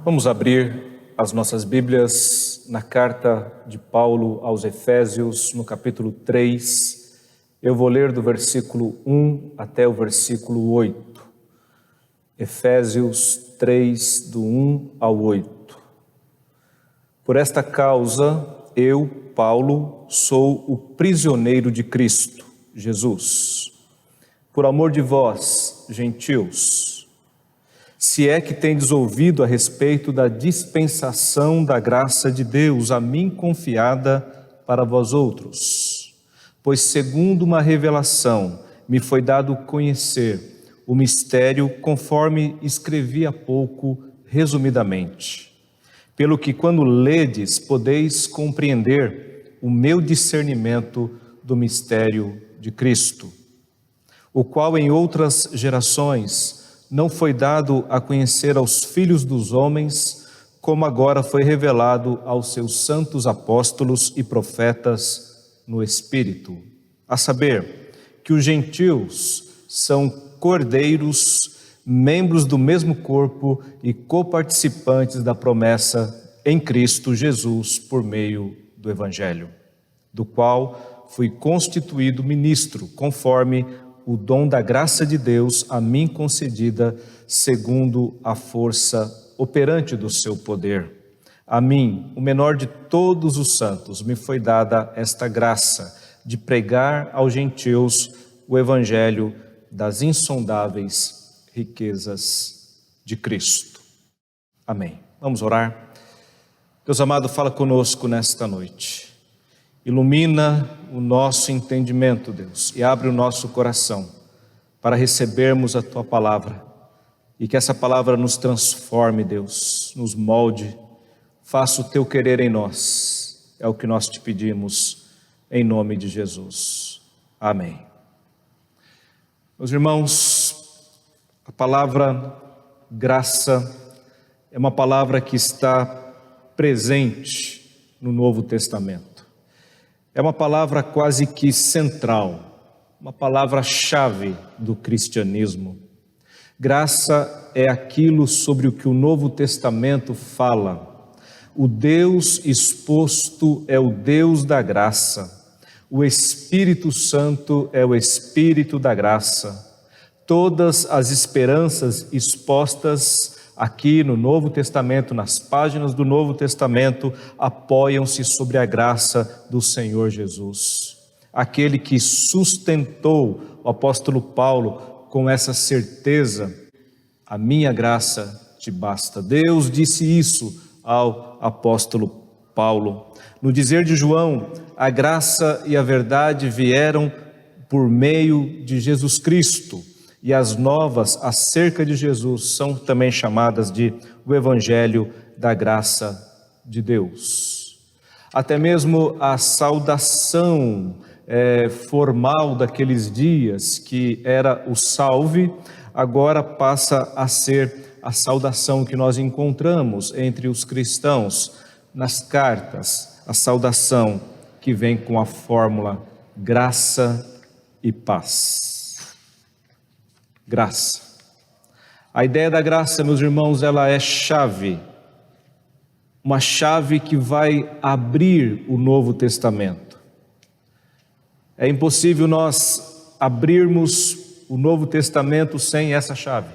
Vamos abrir as nossas Bíblias na carta de Paulo aos Efésios, no capítulo 3. Eu vou ler do versículo 1 até o versículo 8. Efésios 3, do 1 ao 8. Por esta causa, eu, Paulo, sou o prisioneiro de Cristo, Jesus, por amor de vós, gentios, se é que tendes ouvido a respeito da dispensação da graça de Deus a mim confiada para vós outros. Pois segundo uma revelação me foi dado conhecer o mistério conforme escrevi há pouco resumidamente, pelo que quando ledes podeis compreender o meu discernimento do mistério de Cristo, o qual em outras gerações não foi dado a conhecer aos filhos dos homens, como agora foi revelado aos seus santos apóstolos e profetas no Espírito, a saber, que os gentios são cordeiros, membros do mesmo corpo e coparticipantes da promessa em Cristo Jesus por meio do Evangelho, do qual fui constituído ministro, conforme o dom da graça de Deus a mim concedida, segundo a força operante do seu poder. A mim, o menor de todos os santos, me foi dada esta graça de pregar aos gentios o evangelho das insondáveis riquezas de Cristo. Amém. Vamos orar. Deus amado, fala conosco nesta noite. Ilumina o nosso entendimento, Deus, e abre o nosso coração para recebermos a Tua palavra e que essa palavra nos transforme, Deus, nos molde, faça o Teu querer em nós, é o que nós te pedimos, em nome de Jesus. Amém. Meus irmãos, a palavra graça é uma palavra que está presente no Novo Testamento. É uma palavra quase que central, uma palavra-chave do cristianismo. Graça é aquilo sobre o que o Novo Testamento fala. O Deus exposto é o Deus da graça. O Espírito Santo é o Espírito da graça. Todas as esperanças expostas aqui no Novo Testamento, nas páginas do Novo Testamento, apoiam-se sobre a graça do Senhor Jesus. Aquele que sustentou o apóstolo Paulo com essa certeza: a minha graça te basta. Deus disse isso ao apóstolo Paulo. No dizer de João, a graça e a verdade vieram por meio de Jesus Cristo. E as novas acerca de Jesus são também chamadas de o Evangelho da graça de Deus. Até mesmo a saudação formal daqueles dias, que era o salve, agora passa a ser a saudação que nós encontramos entre os cristãos nas cartas, a saudação que vem com a fórmula graça e paz. Graça. A ideia da graça, meus irmãos, ela é chave, uma chave que vai abrir o Novo Testamento. É impossível nós abrirmos o Novo Testamento sem essa chave.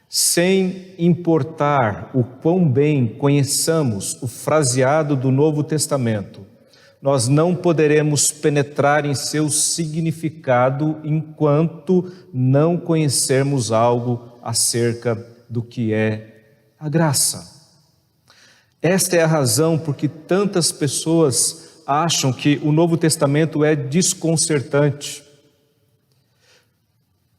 Sem importar o quão bem conheçamos o fraseado do Novo Testamento, nós não poderemos penetrar em seu significado enquanto não conhecermos algo acerca do que é a graça. Esta é a razão por que tantas pessoas acham que o Novo Testamento é desconcertante,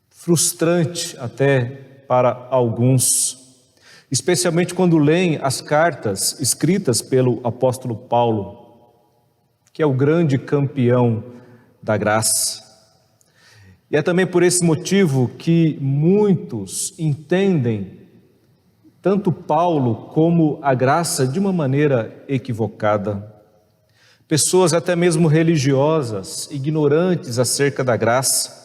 frustrante até para alguns, especialmente quando leem as cartas escritas pelo apóstolo Paulo, que é o grande campeão da graça. E é também por esse motivo que muitos entendem tanto Paulo como a graça de uma maneira equivocada. Pessoas até mesmo religiosas, ignorantes acerca da graça,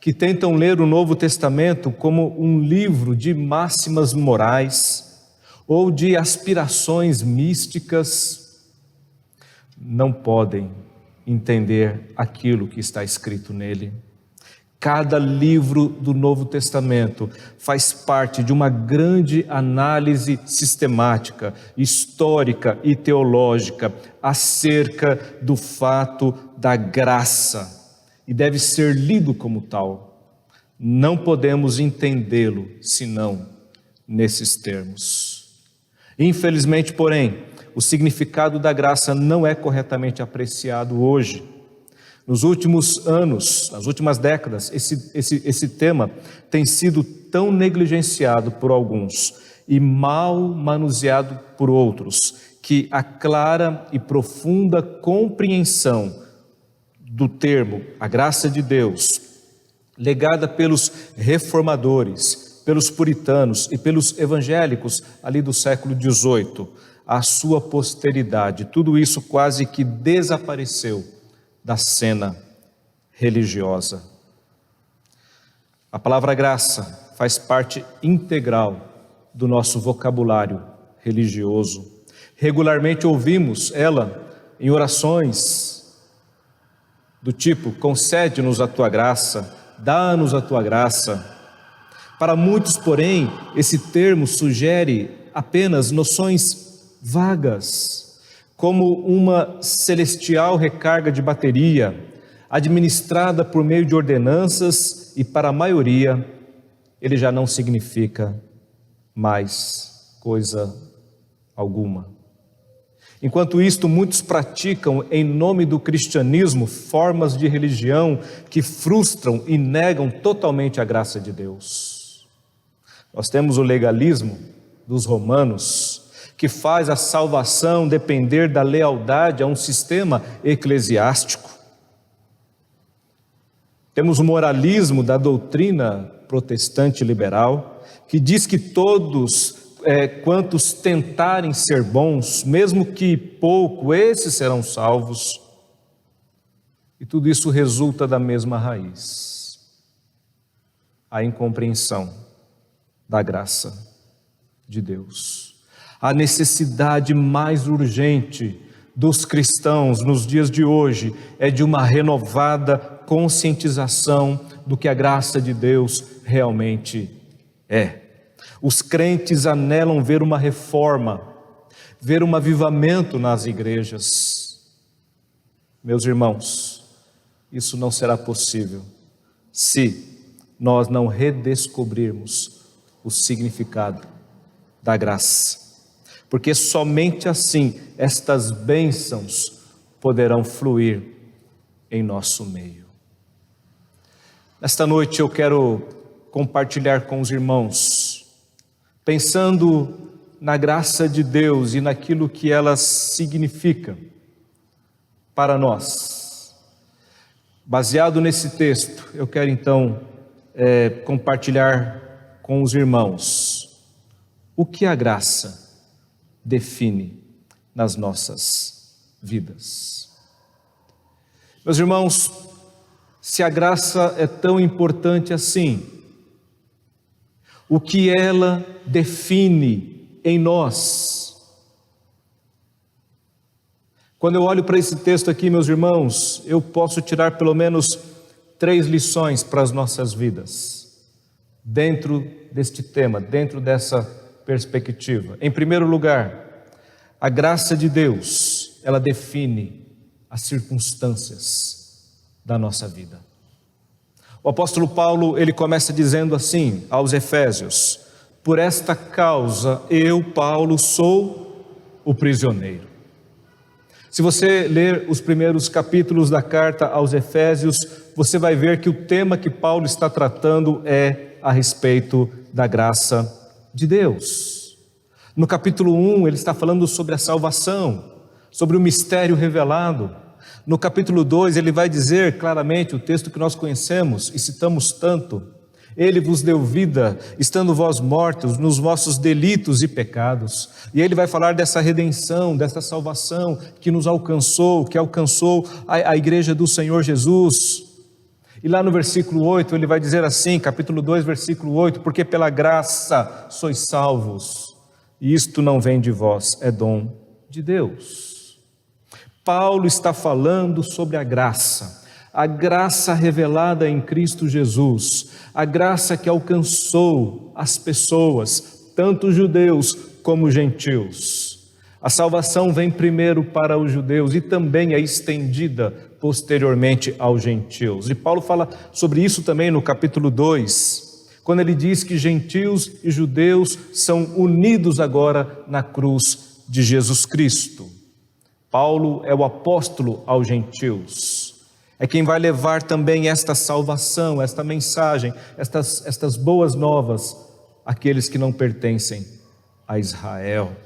que tentam ler o Novo Testamento como um livro de máximas morais, ou de aspirações místicas, não podem entender aquilo que está escrito nele. Cada livro do Novo Testamento faz parte de uma grande análise sistemática, histórica e teológica acerca do fato da graça e deve ser lido como tal. Não podemos entendê-lo senão nesses termos. Infelizmente, porém, o significado da graça não é corretamente apreciado hoje. Nos últimos anos, nas últimas décadas, esse tema tem sido tão negligenciado por alguns e mal manuseado por outros, que a clara e profunda compreensão do termo, a graça de Deus, legada pelos reformadores, pelos puritanos e pelos evangélicos ali do século XVIII, a sua posteridade, tudo isso quase que desapareceu da cena religiosa. A palavra graça faz parte integral do nosso vocabulário religioso. Regularmente ouvimos ela em orações do tipo: concede-nos a tua graça, dá-nos a tua graça. Para muitos, porém, esse termo sugere apenas noções vagas, como uma celestial recarga de bateria, administrada por meio de ordenanças, e para a maioria, ele já não significa mais coisa alguma. Enquanto isto, muitos praticam, em nome do cristianismo, formas de religião que frustram e negam totalmente a graça de Deus. Nós temos o legalismo dos romanos, que faz a salvação depender da lealdade a um sistema eclesiástico. Temos o moralismo da doutrina protestante liberal, que diz que todos quantos tentarem ser bons, mesmo que pouco, esses serão salvos. E tudo isso resulta da mesma raiz: a incompreensão da graça de Deus. A necessidade mais urgente dos cristãos nos dias de hoje é de uma renovada conscientização do que a graça de Deus realmente é. Os crentes anelam ver uma reforma, ver um avivamento nas igrejas. Meus irmãos, isso não será possível se nós não redescobrirmos o significado da graça. Porque somente assim estas bênçãos poderão fluir em nosso meio. Nesta noite eu quero compartilhar com os irmãos, pensando na graça de Deus e naquilo que ela significa para nós. Baseado nesse texto, eu quero então compartilhar com os irmãos o que a graça define nas nossas vidas. Meus irmãos, se a graça é tão importante assim, o que ela define em nós? Quando eu olho para esse texto aqui, meus irmãos, eu posso tirar pelo menos 3 lições para as nossas vidas, dentro deste tema, dentro dessa perspectiva. Em primeiro lugar, a graça de Deus, ela define as circunstâncias da nossa vida. O apóstolo Paulo, ele começa dizendo assim aos Efésios: por esta causa eu, Paulo, sou o prisioneiro. Se você ler os primeiros capítulos da carta aos Efésios, você vai ver que o tema que Paulo está tratando é a respeito da graça de Deus. No capítulo 1, ele está falando sobre a salvação, sobre o mistério revelado. No capítulo 2, ele vai dizer claramente o texto que nós conhecemos e citamos tanto: Ele vos deu vida, estando vós mortos nos vossos delitos e pecados. E ele vai falar dessa redenção, dessa salvação que nos alcançou, que alcançou a igreja do Senhor Jesus. E lá no versículo 8, ele vai dizer assim, capítulo 2, versículo 8: porque pela graça sois salvos, E isto não vem de vós, é dom de Deus. Paulo está falando sobre a graça revelada em Cristo Jesus, a graça que alcançou as pessoas, tanto judeus como gentios. A salvação vem primeiro para os judeus e também é estendida posteriormente aos gentios. E Paulo fala sobre isso também no capítulo 2, quando ele diz que gentios e judeus são unidos agora na cruz de Jesus Cristo. Paulo é o apóstolo aos gentios, é quem vai levar também esta salvação, esta mensagem, estas boas novas àqueles que não pertencem a Israel.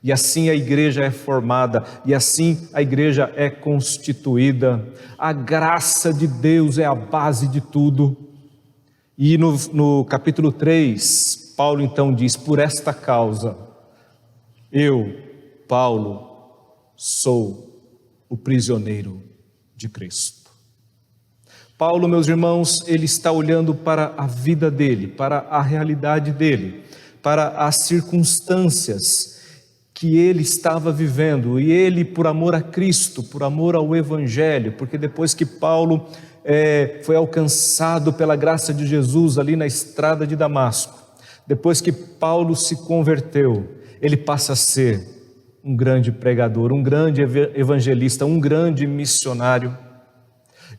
E assim a igreja é formada, e assim a igreja é constituída. A graça de Deus é a base de tudo. E no capítulo 3, Paulo então diz: por esta causa, eu, Paulo, sou o prisioneiro de Cristo. Paulo, meus irmãos, ele está olhando para a vida dele, para a realidade dele, para as circunstâncias que ele estava vivendo, e ele, por amor a Cristo, por amor ao Evangelho, porque depois que Paulo foi alcançado pela graça de Jesus ali na estrada de Damasco, depois que Paulo se converteu, ele passa a ser um grande pregador, um grande evangelista, um grande missionário.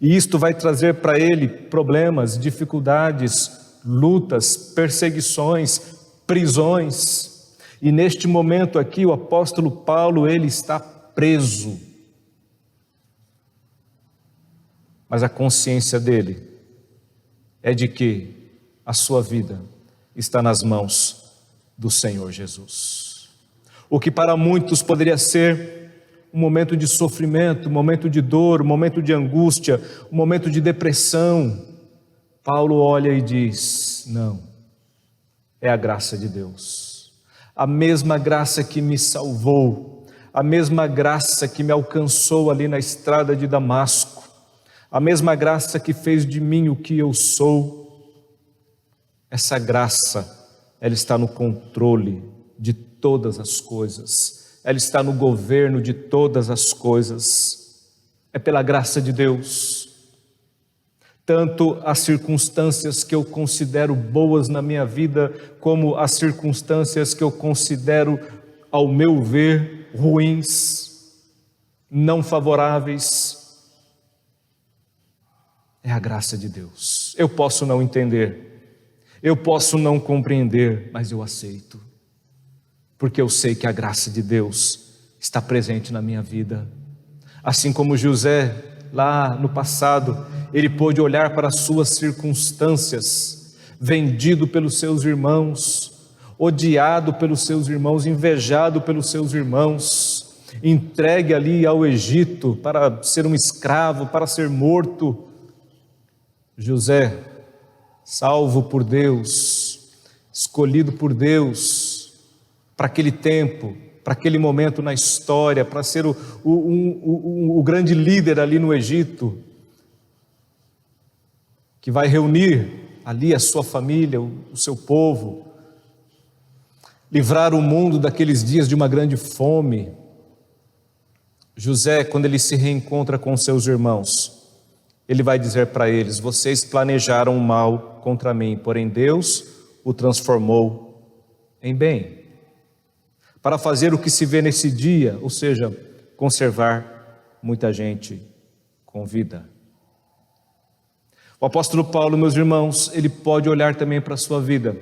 E isto vai trazer para ele problemas, dificuldades, lutas, perseguições, prisões. E neste momento aqui o apóstolo Paulo, ele está preso. Mas a consciência dele é de que a sua vida está nas mãos do Senhor Jesus. O que para muitos poderia ser um momento de sofrimento, um momento de dor, um momento de angústia, um momento de depressão, Paulo olha e diz: não, é a graça de Deus. A mesma graça que me salvou, a mesma graça que me alcançou ali na estrada de Damasco, a mesma graça que fez de mim o que eu sou, essa graça, ela está no controle de todas as coisas, ela está no governo de todas as coisas, é pela graça de Deus. Tanto as circunstâncias que eu considero boas na minha vida, como as circunstâncias que eu considero, ao meu ver, ruins, não favoráveis, é a graça de Deus. Eu posso não entender, eu posso não compreender, mas eu aceito, porque eu sei que a graça de Deus está presente na minha vida. Assim como José, lá no passado, ele pôde olhar para as suas circunstâncias, vendido pelos seus irmãos, odiado pelos seus irmãos, invejado pelos seus irmãos, entregue ali ao Egito para ser um escravo, para ser morto. José, salvo por Deus, escolhido por Deus, para aquele tempo, para aquele momento na história, para ser o grande líder ali no Egito, que vai reunir ali a sua família, o seu povo, livrar o mundo daqueles dias de uma grande fome. José, quando ele se reencontra com seus irmãos, ele vai dizer para eles: vocês planejaram o mal contra mim, porém Deus o transformou em bem, para fazer o que se vê nesse dia, ou seja, conservar muita gente com vida. O apóstolo Paulo, meus irmãos, ele pode olhar também para a sua vida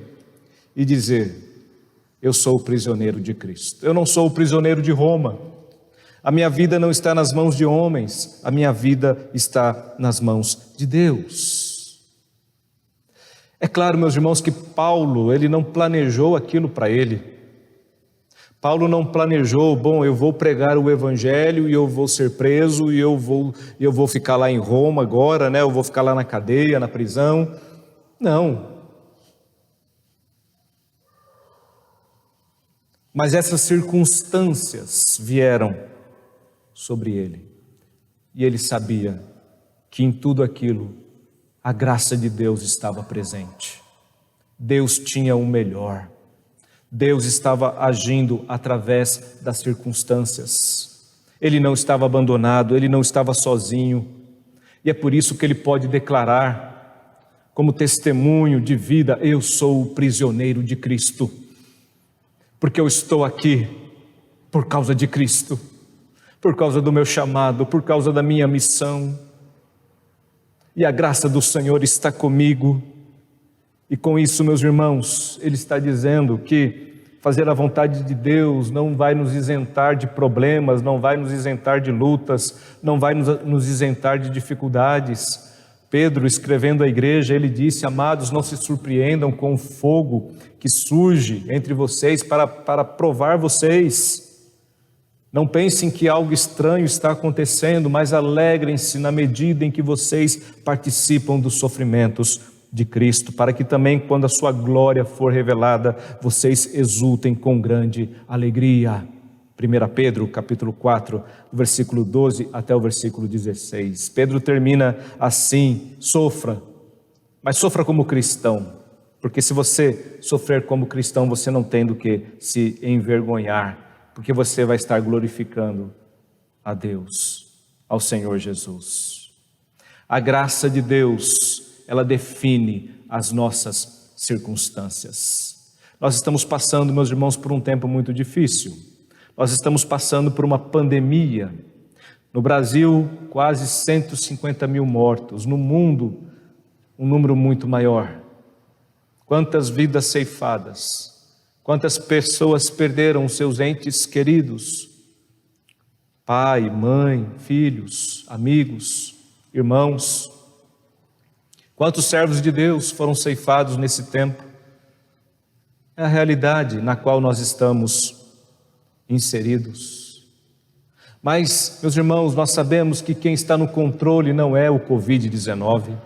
e dizer: eu sou o prisioneiro de Cristo, eu não sou o prisioneiro de Roma, a minha vida não está nas mãos de homens, a minha vida está nas mãos de Deus. É claro, meus irmãos, que Paulo, ele não planejou aquilo para ele. Paulo não planejou: bom, eu vou pregar o evangelho e eu vou ser preso e eu vou ficar lá em Roma agora, né? Eu vou ficar lá na cadeia, na prisão. Não. Mas essas circunstâncias vieram sobre ele, e ele sabia que em tudo aquilo a graça de Deus estava presente. Deus tinha o melhor. Deus estava agindo através das circunstâncias. Ele não estava abandonado, ele não estava sozinho. E é por isso que ele pode declarar, como testemunho de vida: eu sou o prisioneiro de Cristo, porque eu estou aqui por causa de Cristo, por causa do meu chamado, por causa da minha missão. E a graça do Senhor está comigo. E com isso, meus irmãos, ele está dizendo que fazer a vontade de Deus não vai nos isentar de problemas, não vai nos isentar de lutas, não vai nos isentar de dificuldades. Pedro, escrevendo à igreja, ele disse: amados, não se surpreendam com o fogo que surge entre vocês para provar vocês. Não pensem que algo estranho está acontecendo, mas alegrem-se na medida em que vocês participam dos sofrimentos de Cristo, para que também, quando a sua glória for revelada, vocês exultem com grande alegria. 1 Pedro, capítulo 4, versículo 12 até o versículo 16. Pedro termina assim: sofra, mas sofra como cristão, porque se você sofrer como cristão, você não tem do que se envergonhar, porque você vai estar glorificando a Deus, ao Senhor Jesus. A graça de Deus, ela define as nossas circunstâncias. Nós estamos passando, meus irmãos, por um tempo muito difícil. Nós estamos passando por uma pandemia. No Brasil, quase 150 mil mortos. No mundo, um número muito maior. Quantas vidas ceifadas. Quantas pessoas perderam seus entes queridos. Pai, mãe, filhos, amigos, irmãos. Quantos servos de Deus foram ceifados nesse tempo? É a realidade na qual nós estamos inseridos. Mas, meus irmãos, nós sabemos que quem está no controle não é o Covid-19.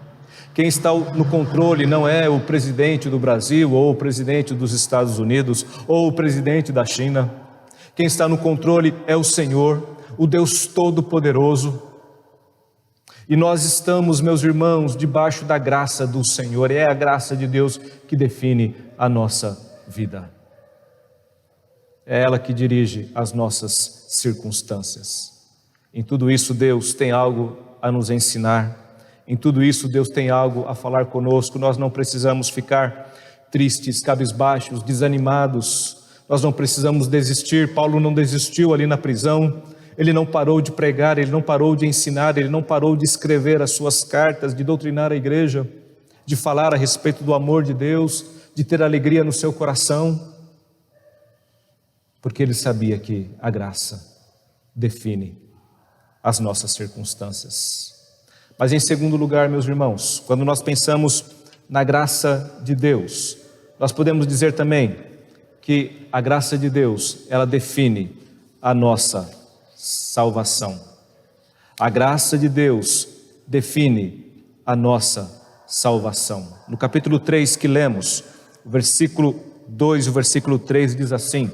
Quem está no controle não é o presidente do Brasil, ou o presidente dos Estados Unidos, ou o presidente da China. Quem está no controle é o Senhor, o Deus Todo-Poderoso. E nós estamos, meus irmãos, debaixo da graça do Senhor. É a graça de Deus que define a nossa vida. É ela que dirige as nossas circunstâncias. Em tudo isso, Deus tem algo a nos ensinar. Em tudo isso, Deus tem algo a falar conosco. Nós não precisamos ficar tristes, cabisbaixos, desanimados. Nós não precisamos desistir. Paulo não desistiu ali na prisão. Ele não parou de pregar, ele não parou de ensinar, ele não parou de escrever as suas cartas, de doutrinar a igreja, de falar a respeito do amor de Deus, de ter alegria no seu coração, porque ele sabia que a graça define as nossas circunstâncias. Mas em segundo lugar, meus irmãos, quando nós pensamos na graça de Deus, nós podemos dizer também que a graça de Deus, ela define a nossa salvação. A graça de Deus define a nossa salvação. No capítulo 3 que lemos, o versículo 2 e o versículo 3 diz assim: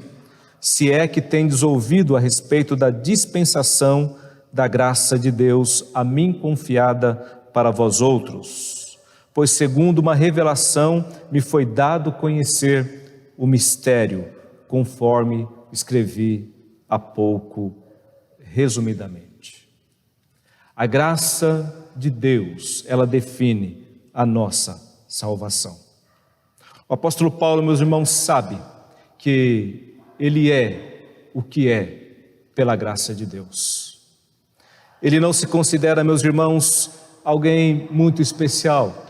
se é que tendes ouvido a respeito da dispensação da graça de Deus a mim confiada para vós outros, pois segundo uma revelação me foi dado conhecer o mistério, conforme escrevi há pouco resumidamente. A graça de Deus, ela define a nossa salvação. O apóstolo Paulo, meus irmãos, sabe que ele é o que é pela graça de Deus. Ele não se considera, meus irmãos, alguém muito especial.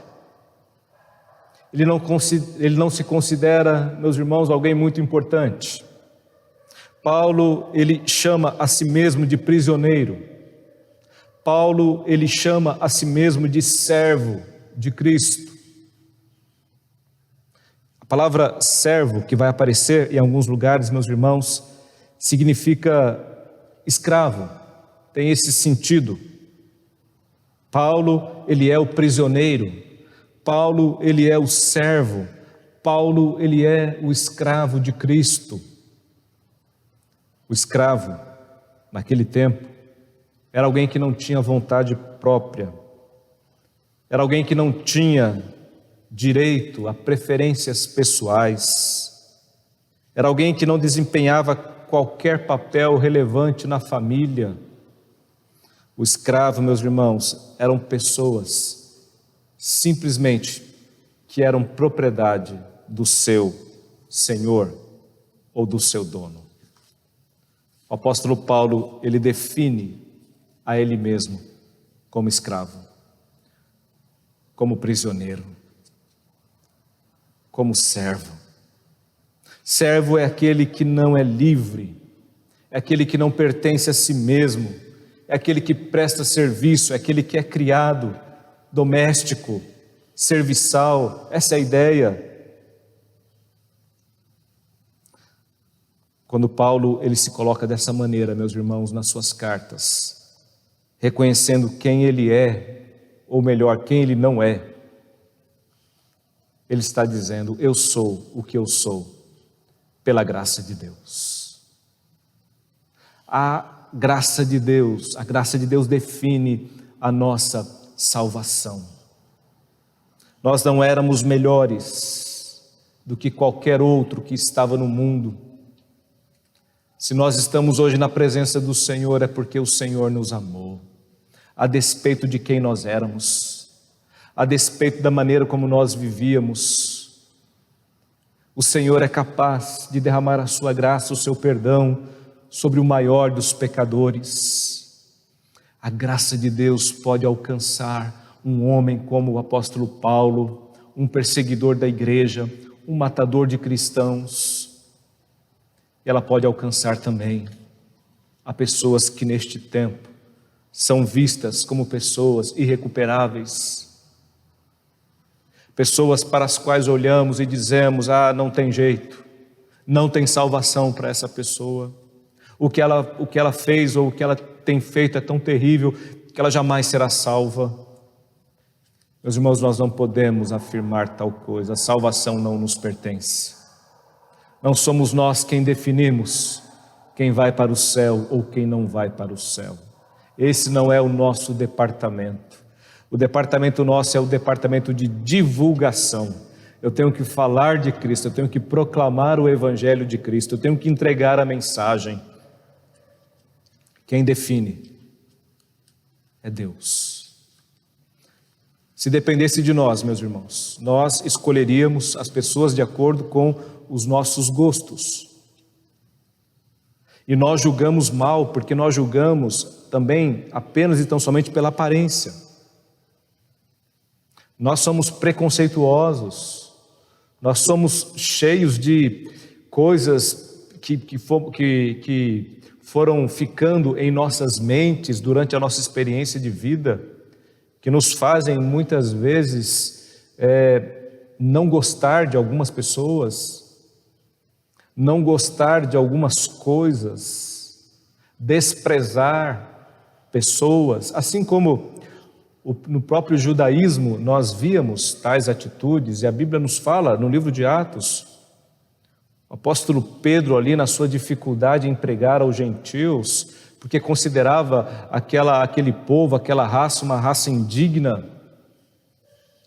Ele não se considera, meus irmãos, alguém muito importante. Paulo, ele chama a si mesmo de prisioneiro. Paulo, ele chama a si mesmo de servo de Cristo. A palavra servo, que vai aparecer em alguns lugares, meus irmãos, significa escravo, tem esse sentido. Paulo, ele é o prisioneiro. Paulo, ele é o servo. Paulo, ele é o escravo de Cristo. O escravo, naquele tempo, era alguém que não tinha vontade própria, era alguém que não tinha direito a preferências pessoais, Era alguém que não desempenhava qualquer papel relevante na família. O escravo, meus irmãos, eram pessoas simplesmente que eram propriedade do seu senhor ou do seu dono. O apóstolo Paulo, ele define a ele mesmo como escravo, como prisioneiro, como servo. Servo é aquele que não é livre, é aquele que não pertence a si mesmo, é aquele que presta serviço, é aquele que é criado, doméstico, serviçal. Essa é a ideia. Quando Paulo ele se coloca dessa maneira, meus irmãos, nas suas cartas, reconhecendo quem ele é, ou melhor, quem ele não é, ele está dizendo: eu sou o que eu sou pela graça de Deus. A graça de Deus define a nossa salvação. Nós não éramos melhores do que qualquer outro que estava no mundo. Se nós estamos hoje na presença do Senhor, é porque o Senhor nos amou, a despeito de quem nós éramos, a despeito da maneira como nós vivíamos. O Senhor é capaz de derramar a sua graça, o seu perdão sobre o maior dos pecadores. A graça de Deus pode alcançar um homem como o apóstolo Paulo, um perseguidor da igreja, um matador de cristãos. Ela pode alcançar também a pessoas que neste tempo são vistas como pessoas irrecuperáveis, pessoas para as quais olhamos e dizemos: não tem jeito, não tem salvação para essa pessoa, o que ela fez ou o que ela tem feito é tão terrível que ela jamais será salva. Meus irmãos, nós não podemos afirmar tal coisa. A salvação não nos pertence. Não somos nós quem definimos quem vai para o céu ou quem não vai para o céu. Esse não é o nosso departamento. O departamento nosso é o departamento de divulgação. Eu tenho que falar de Cristo, eu tenho que proclamar o Evangelho de Cristo, eu tenho que entregar a mensagem. Quem define é Deus. Se dependesse de nós, meus irmãos, nós escolheríamos as pessoas de acordo com os nossos gostos. E nós julgamos mal, porque nós julgamos também apenas e tão somente pela aparência. Nós somos preconceituosos, nós somos cheios de coisas que foram ficando em nossas mentes durante a nossa experiência de vida, que nos fazem muitas vezes não gostar de algumas pessoas, não gostar de algumas coisas, desprezar pessoas, assim como no próprio judaísmo nós víamos tais atitudes, e a Bíblia nos fala no livro de Atos, o apóstolo Pedro ali na sua dificuldade em pregar aos gentios, porque considerava aquele povo, aquela raça, uma raça indigna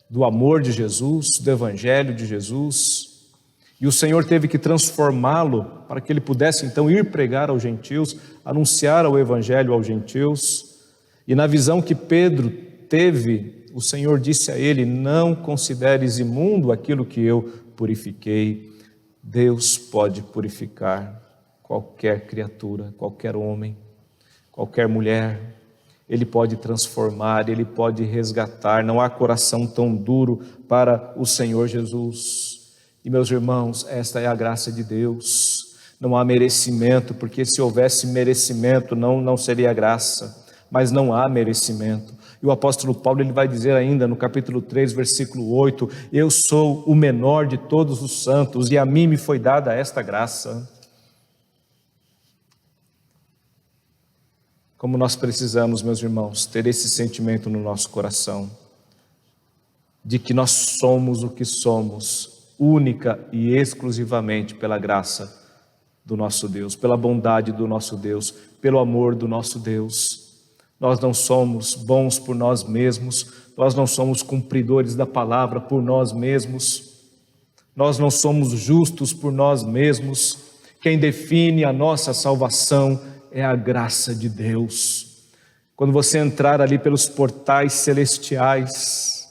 do amor de Jesus, do Evangelho de Jesus, e o Senhor teve que transformá-lo para que ele pudesse então ir pregar aos gentios, anunciar o Evangelho aos gentios. E na visão que Pedro teve, o Senhor disse a ele: não consideres imundo aquilo que eu purifiquei. Deus pode purificar qualquer criatura, qualquer homem, qualquer mulher. Ele pode transformar, Ele pode resgatar. Não há coração tão duro para o Senhor Jesus. E meus irmãos, esta é a graça de Deus. Não há merecimento, porque se houvesse merecimento não seria graça, mas não há merecimento. E o apóstolo Paulo ele vai dizer ainda no capítulo 3, versículo 8: eu sou o menor de todos os santos e a mim me foi dada esta graça. Como nós precisamos, meus irmãos, ter esse sentimento no nosso coração, de que nós somos o que somos, única e exclusivamente pela graça do nosso Deus, pela bondade do nosso Deus, pelo amor do nosso Deus. Nós não somos bons por nós mesmos, nós não somos cumpridores da palavra por nós mesmos, Nós não somos justos por nós mesmos. Quem define a nossa salvação é a graça de Deus. Quando você entrar ali pelos portais celestiais,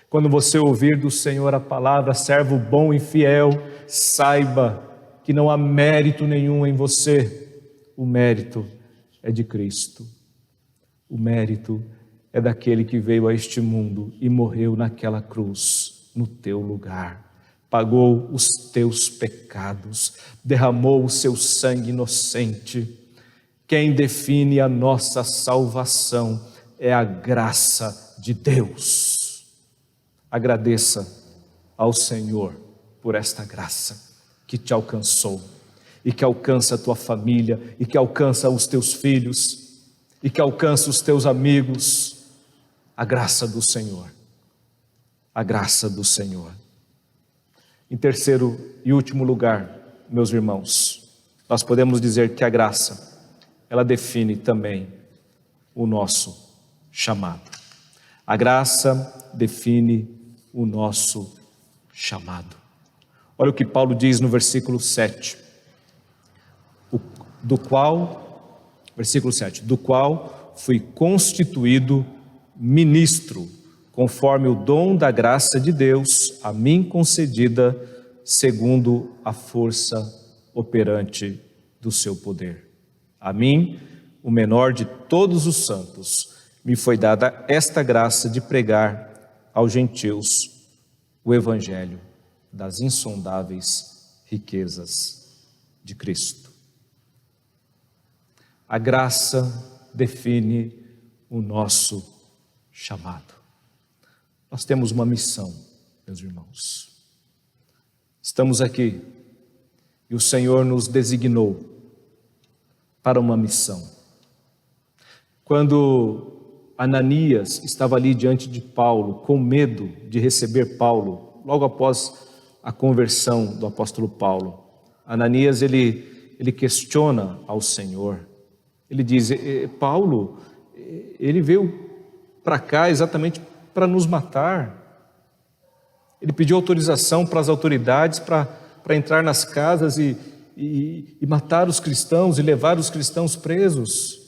quando você ouvir do Senhor a palavra, servo bom e fiel, saiba que não há mérito nenhum em você. O mérito é de Cristo. O mérito é daquele que veio a este mundo e morreu naquela cruz, no teu lugar. Pagou os teus pecados, derramou o seu sangue inocente. Quem define a nossa salvação é a graça de Deus. Agradeça ao Senhor por esta graça que te alcançou e que alcança a tua família e que alcança os teus filhos e que alcança os teus amigos. A graça do Senhor, a graça do Senhor. Em terceiro e último lugar, meus irmãos, nós podemos dizer que a graça, ela define também o nosso chamado. A graça define o nosso chamado. Olha o que Paulo diz no versículo 7, versículo 7, do qual fui constituído ministro, conforme o dom da graça de Deus a mim concedida, segundo a força operante do seu poder. A mim, o menor de todos os santos, me foi dada esta graça de pregar aos gentios o evangelho das insondáveis riquezas de Cristo. A graça define o nosso chamado. Nós temos uma missão, meus irmãos. Estamos aqui e o Senhor nos designou para uma missão. Quando Ananias estava ali diante de Paulo, com medo de receber Paulo, logo após a conversão do apóstolo Paulo, Ananias ele questiona ao Senhor. Ele diz: Paulo, ele veio para cá exatamente para nos matar. Ele pediu autorização para as autoridades para entrar nas casas e matar os cristãos e levar os cristãos presos.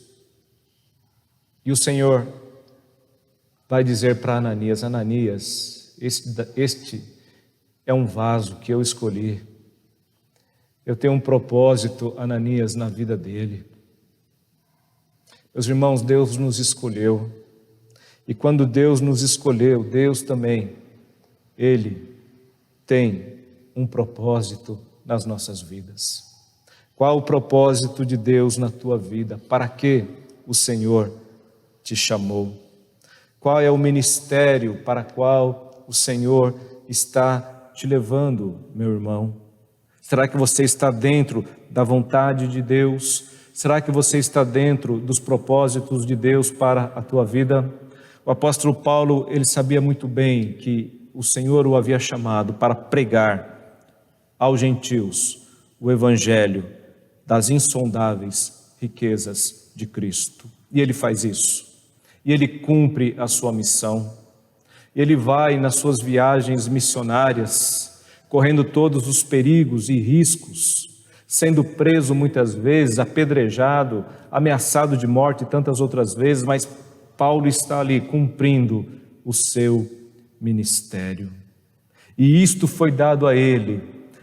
E o Senhor vai dizer para Ananias: Ananias, este é um vaso que eu escolhi. Eu tenho um propósito, Ananias, na vida dele. Meus irmãos, Deus nos escolheu. E quando Deus nos escolheu, Deus também, Ele tem um propósito nas nossas vidas. Qual o propósito de Deus na tua vida? Para que o Senhor te chamou? Qual é o ministério para qual o Senhor está te levando, meu irmão? Será que você está dentro da vontade de Deus? Será que você está dentro dos propósitos de Deus para a tua vida? O apóstolo Paulo, ele sabia muito bem que o Senhor o havia chamado para pregar aos gentios o evangelho das insondáveis riquezas de Cristo. E ele faz isso. E ele cumpre a sua missão. E ele vai nas suas viagens missionárias, correndo todos os perigos e riscos, sendo preso muitas vezes, apedrejado, ameaçado de morte tantas outras vezes, mas Paulo está ali cumprindo o seu ministério. E isto foi dado a ele,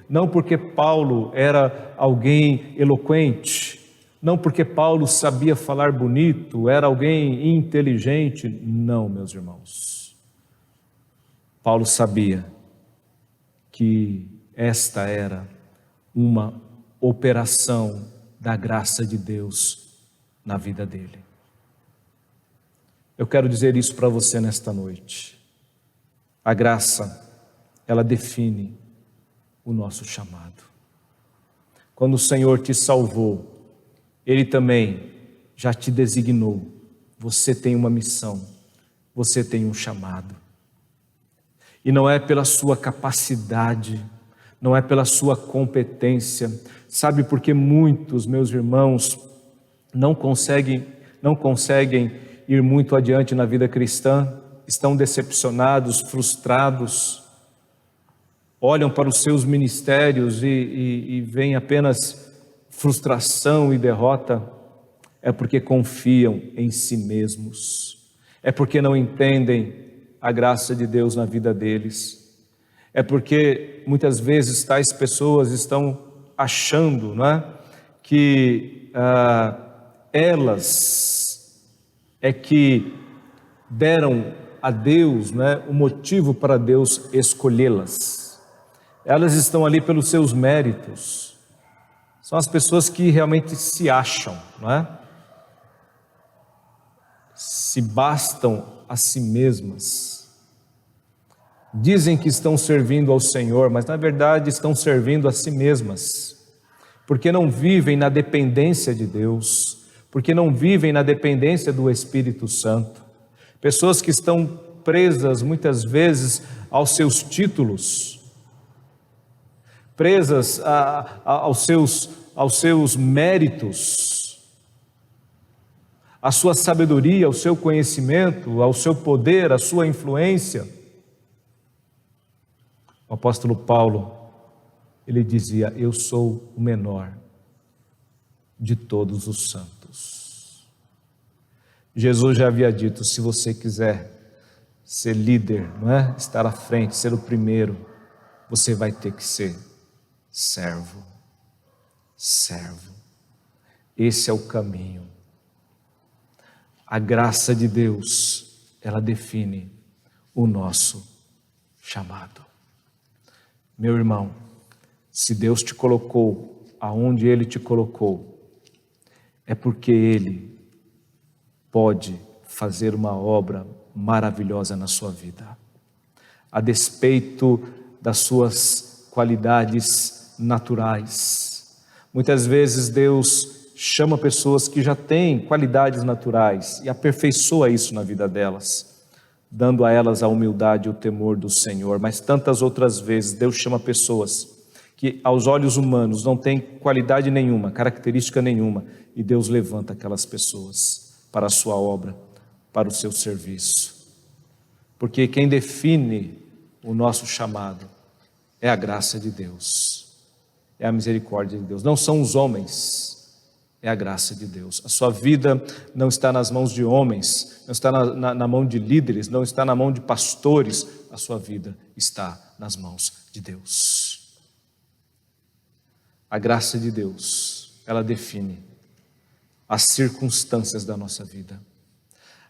não porque Paulo era alguém eloquente, não porque Paulo sabia falar bonito, era alguém inteligente, não, meus irmãos. Paulo sabia que esta era uma operação da graça de Deus na vida dele. Eu quero dizer isso para você nesta noite. A graça, ela define o nosso chamado. Quando o Senhor te salvou, Ele também já te designou. Você tem uma missão, você tem um chamado. E não é pela sua capacidade, não é pela sua competência. Sabe por que muitos, meus irmãos, não conseguem ir muito adiante na vida cristã? Estão decepcionados, frustrados, olham para os seus ministérios e veem apenas frustração e derrota, é porque confiam em si mesmos, é porque não entendem a graça de Deus na vida deles, é porque muitas vezes tais pessoas estão achando, não é, que elas é que deram a Deus, né, o motivo para Deus escolhê-las. Elas estão ali pelos seus méritos. São as pessoas que realmente se acham, não é? Se bastam a si mesmas. Dizem que estão servindo ao Senhor, mas na verdade estão servindo a si mesmas, porque não vivem na dependência de Deus, porque não vivem na dependência do Espírito Santo. Pessoas que estão presas muitas vezes aos seus títulos, presas aos seus méritos, à sua sabedoria, ao seu conhecimento, ao seu poder, à sua influência. O apóstolo Paulo, ele dizia: eu sou o menor de todos os santos. Jesus já havia dito: se você quiser ser líder, não é? Estar à frente, ser o primeiro, você vai ter que ser servo. Servo. Esse é o caminho. A graça de Deus, ela define o nosso chamado. Meu irmão, se Deus te colocou aonde Ele te colocou, é porque Ele pode fazer uma obra maravilhosa na sua vida. A despeito das suas qualidades naturais. Muitas vezes Deus chama pessoas que já têm qualidades naturais e aperfeiçoa isso na vida delas, dando a elas a humildade e o temor do Senhor. Mas tantas outras vezes Deus chama pessoas que aos olhos humanos não têm qualidade nenhuma, característica nenhuma, e Deus levanta aquelas pessoas para a sua obra, para o seu serviço. Porque quem define o nosso chamado é a graça de Deus, é a misericórdia de Deus. Não são os homens, é a graça de Deus. A sua vida não está nas mãos de homens, não está na mão de líderes, não está na mão de pastores. A sua vida está nas mãos de Deus. A graça de Deus, ela define as circunstâncias da nossa vida.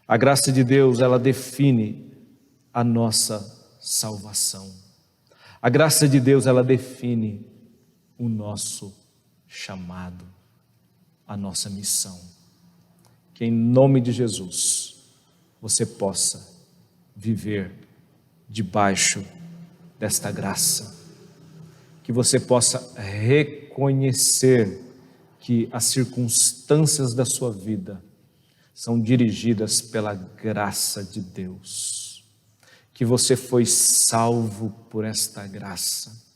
A graça de Deus, ela define a nossa salvação. A graça de Deus, ela define o nosso chamado, a nossa missão. Que em nome de Jesus, você possa viver debaixo desta graça. Que você possa reconhecer que as circunstâncias da sua vida são dirigidas pela graça de Deus, que você foi salvo por esta graça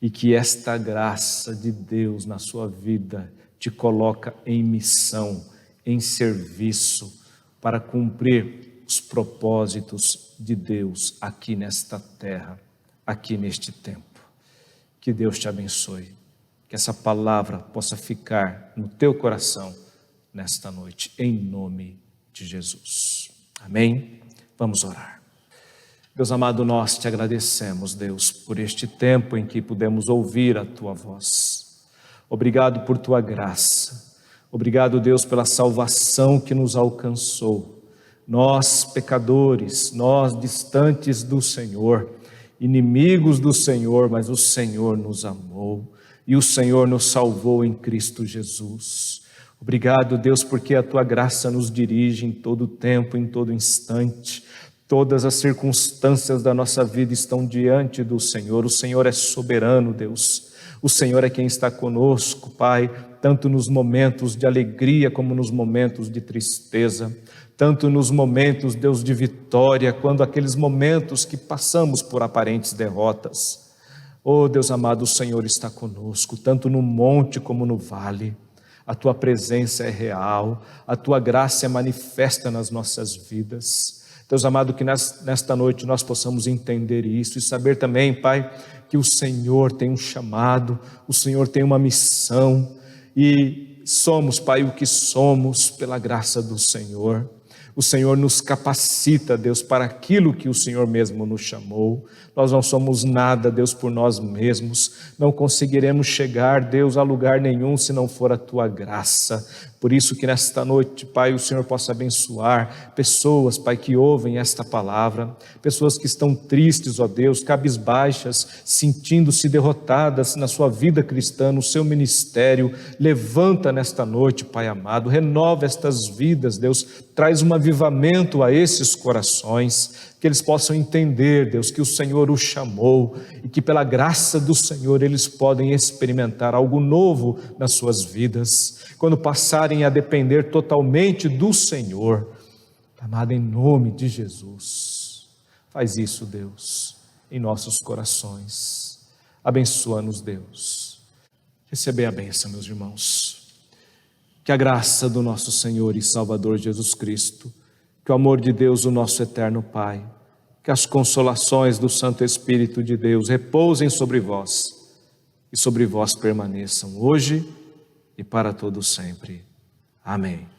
e que esta graça de Deus na sua vida te coloca em missão, em serviço, para cumprir os propósitos de Deus aqui nesta terra, aqui neste tempo. Que Deus te abençoe, que essa palavra possa ficar no teu coração nesta noite, em nome de Jesus. Amém? Vamos orar. Deus amado, nós te agradecemos, Deus, por este tempo em que pudemos ouvir a tua voz. Obrigado por tua graça. Obrigado, Deus, pela salvação que nos alcançou. Nós, pecadores, nós distantes do Senhor, inimigos do Senhor, mas o Senhor nos amou e o Senhor nos salvou em Cristo Jesus. Obrigado, Deus, porque a tua graça nos dirige em todo tempo, em todo instante. Todas as circunstâncias da nossa vida estão diante do Senhor. O Senhor é soberano, Deus. O Senhor é quem está conosco, Pai, tanto nos momentos de alegria como nos momentos de tristeza, tanto nos momentos, Deus, de vitória, quando aqueles momentos que passamos por aparentes derrotas. Oh, Deus amado, o Senhor está conosco, tanto no monte como no vale. A tua presença é real, a tua graça é manifesta nas nossas vidas. Deus amado, que nesta noite nós possamos entender isso e saber também, Pai, que o Senhor tem um chamado, o Senhor tem uma missão e somos, Pai, o que somos pela graça do Senhor. O Senhor nos capacita, Deus, para aquilo que o Senhor mesmo nos chamou. Nós não somos nada, Deus, por nós mesmos. Não conseguiremos chegar, Deus, a lugar nenhum se não for a Tua graça. Por isso que nesta noite, Pai, o Senhor possa abençoar pessoas, Pai, que ouvem esta palavra, pessoas que estão tristes, ó Deus, cabisbaixas, sentindo-se derrotadas na sua vida cristã, no seu ministério. Levanta nesta noite, Pai amado, renova estas vidas, Deus, traz um avivamento a esses corações, que eles possam entender, Deus, que o Senhor os chamou e que pela graça do Senhor eles podem experimentar algo novo nas suas vidas, quando passarem a depender totalmente do Senhor. Amado, em nome de Jesus, faz isso, Deus, em nossos corações. Abençoa-nos, Deus. Recebei a bênção, meus irmãos. Que a graça do nosso Senhor e Salvador Jesus Cristo, que o amor de Deus, o nosso eterno Pai, que as consolações do Santo Espírito de Deus repousem sobre vós e sobre vós permaneçam hoje e para todo sempre. Amém.